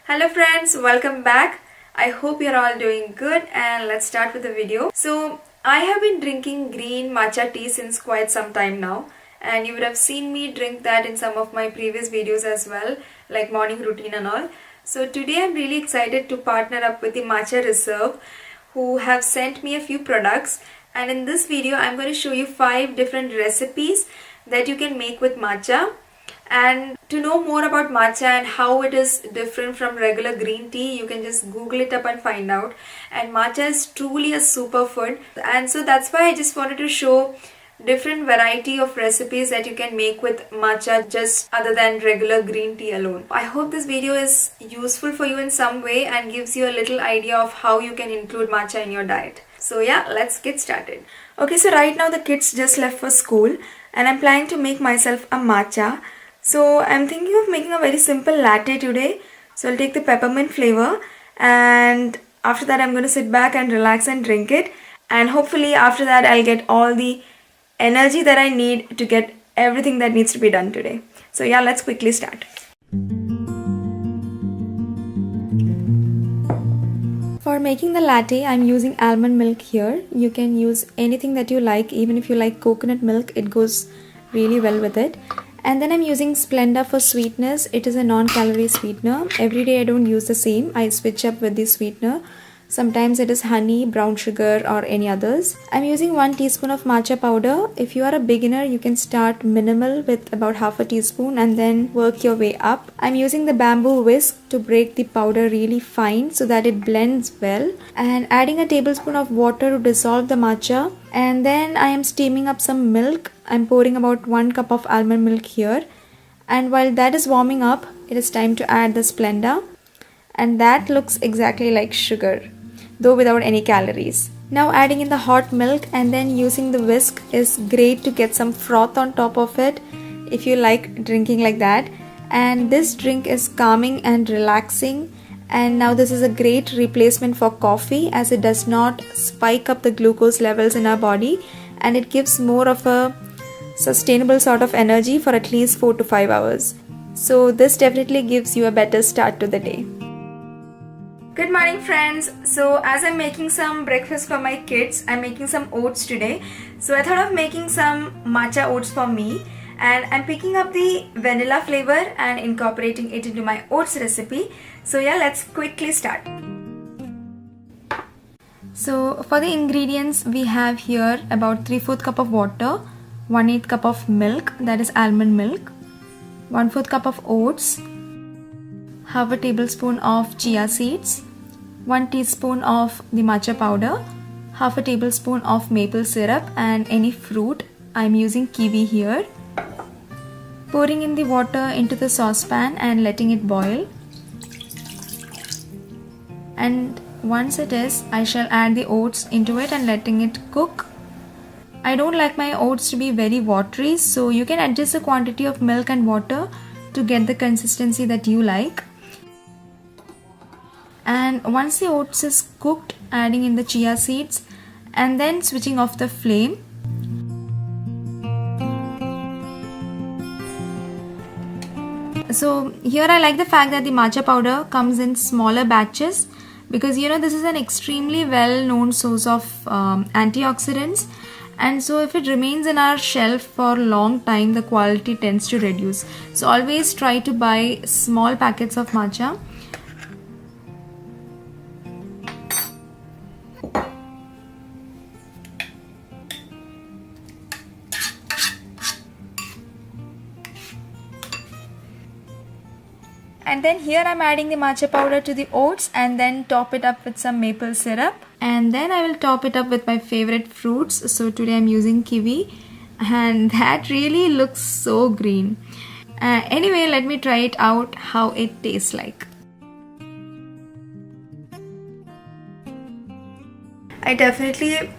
Hello friends, welcome back. I hope you're all doing good and let's start with the video. So I have been drinking green matcha tea since quite some time now, and you would have seen me drink that in some of my previous videos as well, like morning routine and all. So today I'm really excited to partner up with the Matcha Reserve, who have sent me a few products, and in this video I'm going to show you 5 different recipes that you can make with matcha. And to know more about matcha and how it is different from regular green tea, you can just Google it up and find out. And matcha is truly a superfood, and so that's why I just wanted to show different variety of recipes that you can make with matcha just other than regular green tea alone. I hope this video is useful for you in some way and gives you a little idea of how you can include matcha in your diet. So yeah, let's get started. Okay, so right now the kids just left for school and I'm planning to make myself a matcha. So I'm thinking of making a very simple latte today. So I'll take the peppermint flavor, and after that I'm going to sit back and relax and drink it. And hopefully after that I'll get all the energy that I need to get everything that needs to be done today. So yeah, let's quickly start. For making the latte, I'm using almond milk here. You can use anything that you like. Even if you like coconut milk, it goes really well with it. And then I'm using Splenda for sweetness. It is a non-calorie sweetener. Every day I don't use the same. I switch up with the sweetener. Sometimes it is honey, brown sugar or any others. I'm using 1 teaspoon of matcha powder. If you are a beginner, you can start minimal with about half a teaspoon and then work your way up. I'm using the bamboo whisk to break the powder really fine so that it blends well. And adding a tablespoon of water to dissolve the matcha. And then I am steaming up some milk. I'm pouring about 1 cup of almond milk here. And while that is warming up, it is time to add the Splenda. And that looks exactly like sugar, though without any calories. Now adding in the hot milk and then using the whisk is great to get some froth on top of it if you like drinking like that. And this drink is calming and relaxing. And now this is a great replacement for coffee as it does not spike up the glucose levels in our body, and it gives more of a sustainable sort of energy for at least 4 to 5 hours. So this definitely gives you a better start to the day. Good morning friends. So as I'm making some breakfast for my kids, I'm making some oats today. So I thought of making some matcha oats for me, and I'm picking up the vanilla flavor and incorporating it into my oats recipe. So yeah, let's quickly start. So for the ingredients, we have here about 3/4 cup of water, 1/8 cup of milk, that is almond milk, 1/4 cup of oats, half a tablespoon of chia seeds, 1 teaspoon of the matcha powder, half a tablespoon of maple syrup and any fruit. I'm using kiwi here. Pouring in the water into the saucepan and letting it boil. And once it is, I shall add the oats into it and letting it cook. I don't like my oats to be very watery, so you can adjust the quantity of milk and water to get the consistency that you like. And once the oats is cooked, adding in the chia seeds and then switching off the flame. So here I like the fact that the matcha powder comes in smaller batches, because you know this is an extremely well known source of antioxidants, and so if it remains in our shelf for a long time, the quality tends to reduce. So always try to buy small packets of matcha. And then here I'm adding the matcha powder to the oats and then top it up with some maple syrup. And then I will top it up with my favorite fruits. So today I'm using kiwi, and that really looks so green. Anyway, let me try it out how it tastes like. I definitely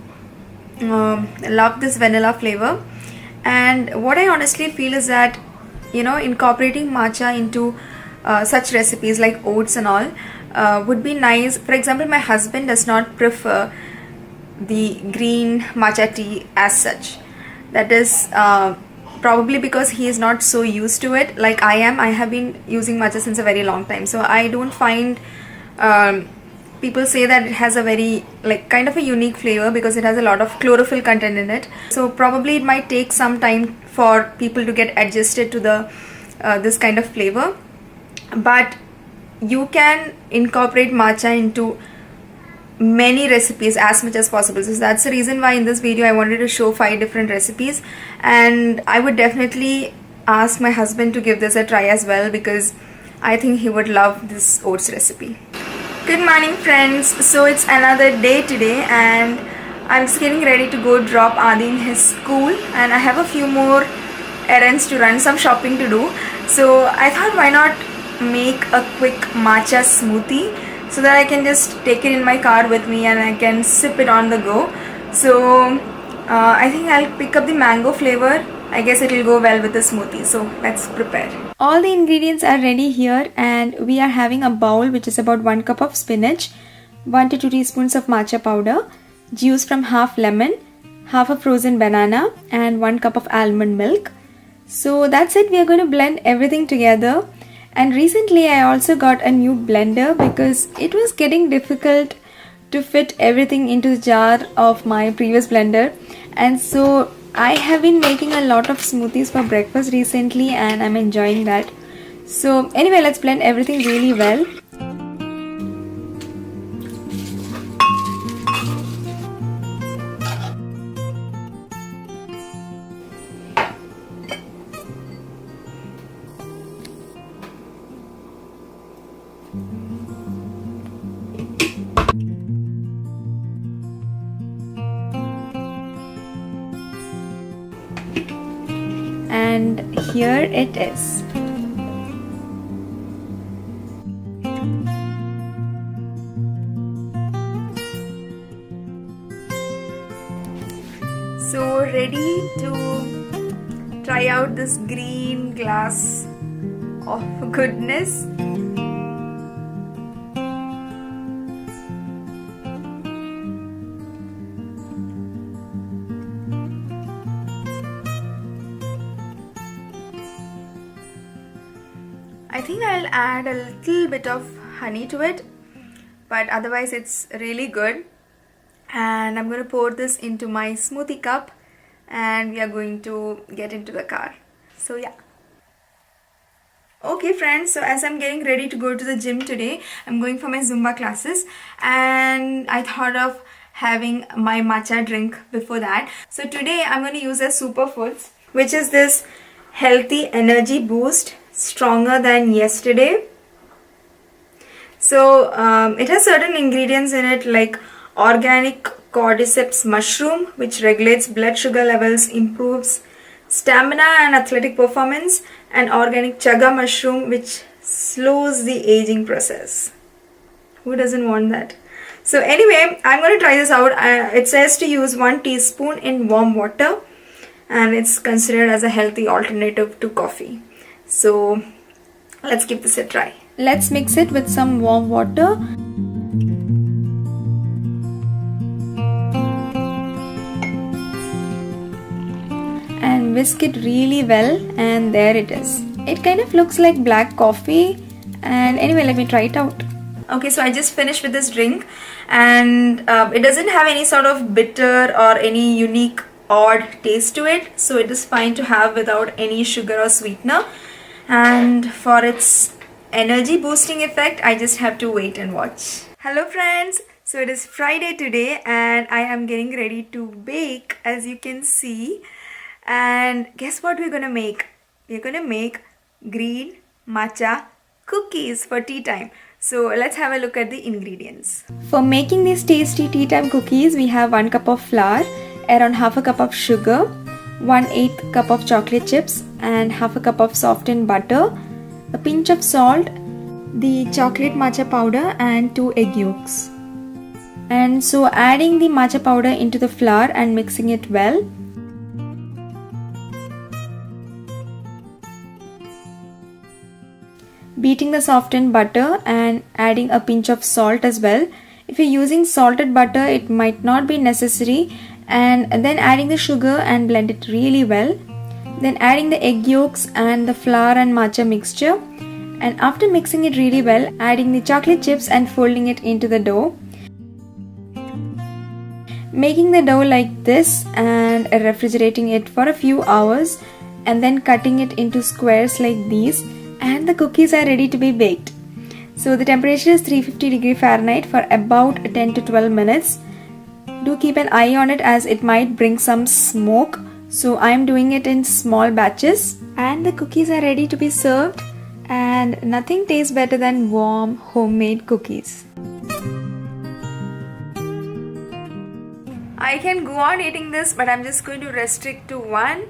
love this vanilla flavor, and what I honestly feel is that, you know, incorporating matcha into such recipes like oats and all would be nice. For example, my husband does not prefer the green matcha tea as such. That is probably because he is not so used to it like I am. I have been using matcha since a very long time, so I don't find people say that it has a very like kind of a unique flavor because it has a lot of chlorophyll content in it. So probably it might take some time for people to get adjusted to the this kind of flavor, but you can incorporate matcha into many recipes as much as possible. So that's the reason why in this video I wanted to show 5 different recipes, and I would definitely ask my husband to give this a try as well because I think he would love this oats recipe. Good morning friends. So it's another day today and I'm just getting ready to go drop Adi in his school, and I have a few more errands to run, some shopping to do. So I thought why not make a quick matcha smoothie so that I can just take it in my car with me and I can sip it on the go. So I think I'll pick up the mango flavor. I guess it will go well with the smoothie. So let's prepare. All the ingredients are ready here, and we are having a bowl which is about 1 cup of spinach, 1 to 2 teaspoons of matcha powder, juice from half lemon, half a frozen banana, and 1 cup of almond milk. So that's it. We are going to blend everything together. And recently I also got a new blender because it was getting difficult to fit everything into the jar of my previous blender, and so I have been making a lot of smoothies for breakfast recently and I'm enjoying that. So anyway, let's blend everything really well. And here it is. So ready to try out this green glass of goodness. I think I'll add a little bit of honey to it, but otherwise it's really good. And I'm going to pour this into my smoothie cup and we are going to get into the car. So yeah. Okay friends, so as I'm getting ready to go to the gym today, I'm going for my Zumba classes and I thought of having my matcha drink before that. So today I'm going to use a superfoods, which is this healthy energy boost, stronger than yesterday. So it has certain ingredients in it like organic cordyceps mushroom, which regulates blood sugar levels, improves stamina and athletic performance, and organic chaga mushroom, which slows the aging process. Who doesn't want that? So anyway, I'm going to try this out. It says to use 1 teaspoon in warm water and it's considered as a healthy alternative to coffee. So let's give this a try. Let's mix it with some warm water. And whisk it really well, and there it is. It kind of looks like black coffee, and anyway, let me try it out. Okay, so I just finished with this drink and it doesn't have any sort of bitter or any unique odd taste to it, so it is fine to have without any sugar or sweetener. And for its energy boosting effect, I just have to wait and watch. Hello friends, so it is Friday today and I am getting ready to bake, as you can see. And guess what we're gonna make? We're gonna make green matcha cookies for tea time. So let's have a look at the ingredients. For making these tasty tea time cookies, we have 1 cup of flour, around half a cup of sugar, 1/8 cup of chocolate chips, and half a cup of softened butter, a pinch of salt, the chocolate matcha powder, and 2 egg yolks. And so adding the matcha powder into the flour and mixing it well. Beating the softened butter and adding a pinch of salt as well. If you're using salted butter, it might not be necessary. And then adding the sugar and blend it really well. Then adding the egg yolks and the flour and matcha mixture. And after mixing it really well, adding the chocolate chips and folding it into the dough. Making the dough like this and refrigerating it for a few hours, and then cutting it into squares like these, and the cookies are ready to be baked. So the temperature is 350°F for about 10 to 12 minutes. Do keep an eye on it as it might bring some smoke. So I am doing it in small batches. And the cookies are ready to be served. And nothing tastes better than warm homemade cookies. I can go on eating this, but I'm just going to restrict to one.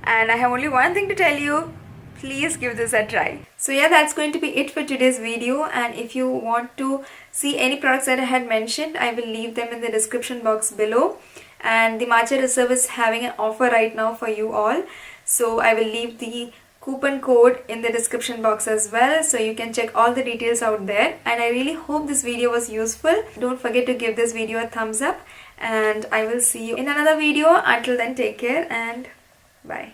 And I have only one thing to tell you. Please give this a try. So yeah, that's going to be it for today's video. And if you want to see any products that I had mentioned, I will leave them in the description box below. And the Matcha Reserve is having an offer right now for you all. So I will leave the coupon code in the description box as well. So you can check all the details out there. And I really hope this video was useful. Don't forget to give this video a thumbs up. And I will see you in another video. Until then, take care and bye.